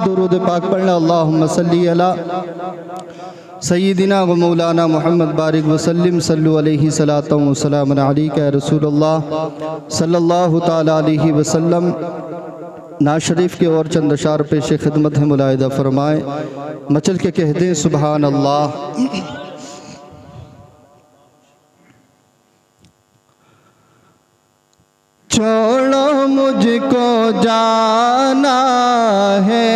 दुरूद पाक पढ़ना। अल्लाहुम्मा सल्ली अला सय्यिदिना व मौलाना मुहम्मद बारिक वसल्लिम सल्लु अलैहि सलातम व सलाम अलैका या रसूलल्लाह सल्लल्लाहु ताला अलैहि वसल्लम। नाज शरीफ के और चंद अशार पेश खिदमत है, मुलाहिदा फरमाए। मचल के कहते हैं सुबहान अल्लाह। छोड़ो मुझको जाना है,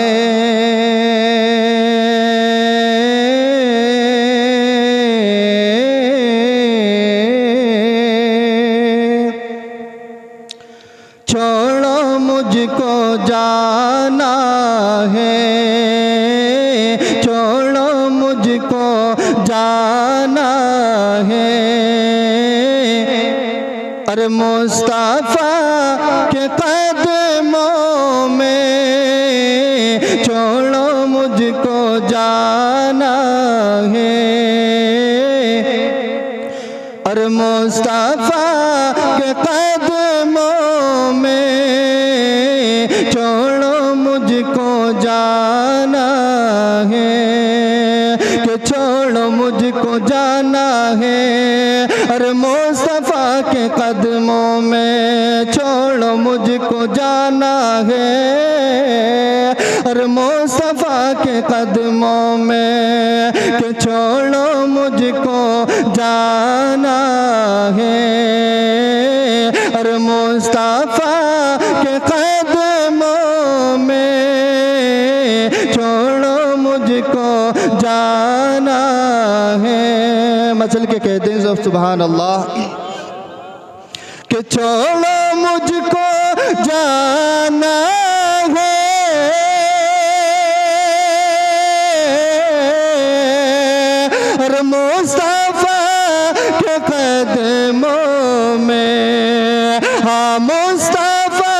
छोड़ो मुझको जाना है, छोड़ो मुझको जाना है। अरे मुस्तफ़ा के कदमों में छोड़ो मुझको जाना है। अरे मुस्तफ़ा के कदमों में छोड़ो मुझको जाना है, कि छोड़ो मुझको जाना है। अरे मुस्तफ़ा के कदमों में छोड़ो मुझको जाना है। अरे मुस्तफ़ा के कदमों में कि छोड़ो मुझको जाना है। अरे मुस्तफ़ा के कदमों में छोड़ो मुझको जाना है। मचल के कहते हैं सुभान अल्लाह, कि छोड़ो मुझको जाना है। अरे मुस्तफ़ा के कदमों में, हाँ मुस्तफ़ा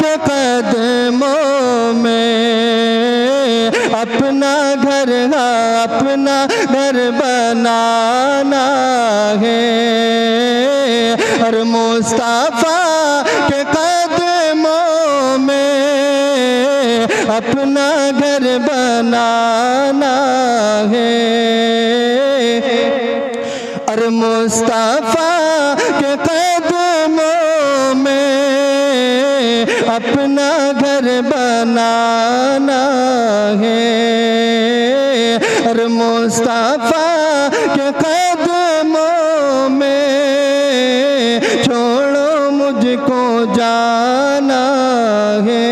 के कदमों में अपना घर, हाँ अपना घर बनाना है। अरे मुस्तफ़ा के कदमों में अपना घर बनाना है। अरे मुस्तफ़ा के कदमों में अपना घर बनाना है। अरे मुस्तफ़ा के कदमों में छोड़ो मुझको जाना है।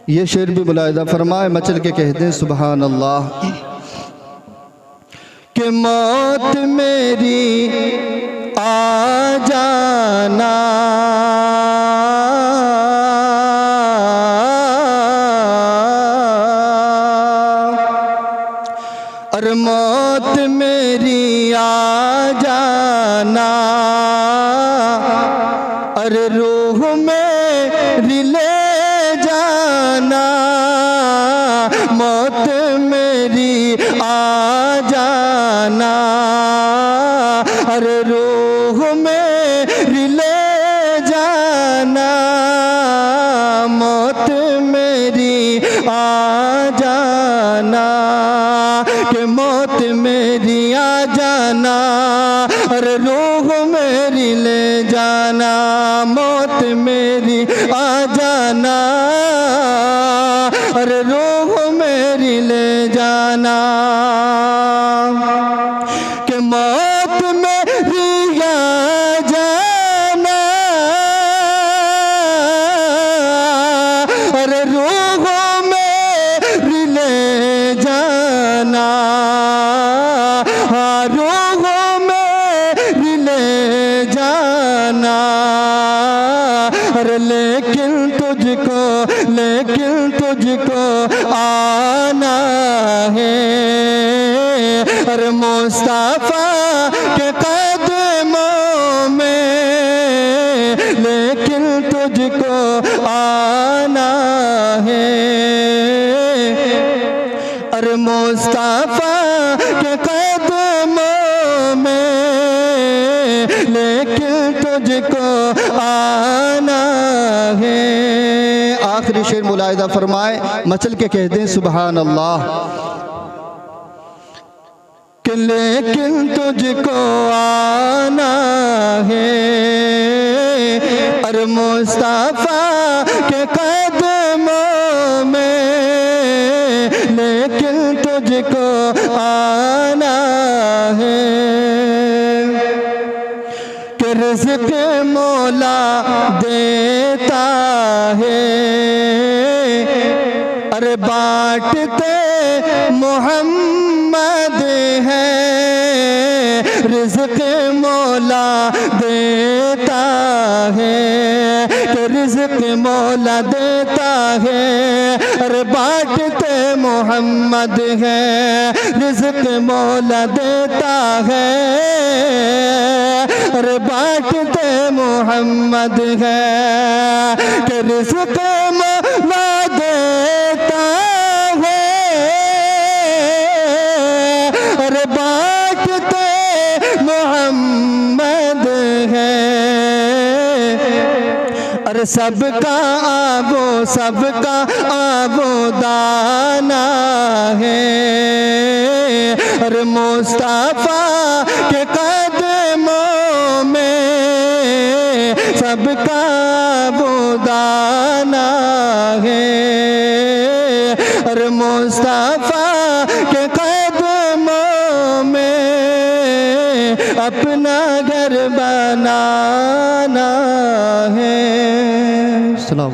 ये शेर भी मुलाहिदा फरमाए। मचल के कहते हैं सुभान अल्लाह, कि मौत मेरी आ जाना, अरे मौत मेरी आ जाना। अरे रूह मेरी ले जाना, मौत मेरी आ जाना। अरे रूह मेरी ले जाना, मौत मेरी आ जाना। कि मौत मेरी आ जाना, अरे रूह मेरी ले जाना, मौत मेरी आ जाना। अरे रूह मेरी ले जाना, कि मौत मेरी आ जाना। अरे रूह मेरी ले जाना, हाँ रूह मेरी ले जाना। अरे लेकिन तुझको आना है। अरे मुस्तफ़ा के कदमों में लेकिन तुझको आना है। अरे मुस्तफ़ा के कदमों में लेकिन तुझको आना है। आखिरी शेर मुलाहिदा फरमाए, मचल के कह दें सुबहान अल्लाह। कि लेकिन तुझको आना है और मुस्तफा के कदमों में, लेकिन तुझको आना है कि रिज़्क़ मौला देता है अरे बांटते मोहम्मद है, रिज़्क़ मौला देता है कि रिज़्क़ मौला देता है अरे बांटते मोहम्मद है, रिज़्क़ मौला देता है अरे बांटते मोहम्मद है कि रिज़्क़ मौला देता है अरे बांटते मोहम्मद है। अरे सबका आबो दाना है अरे मुस्तफा के कदमों में, सबका आबो दाना है अरे मुस्तफा के कदमों में अपना घर बनाना है। सलाम।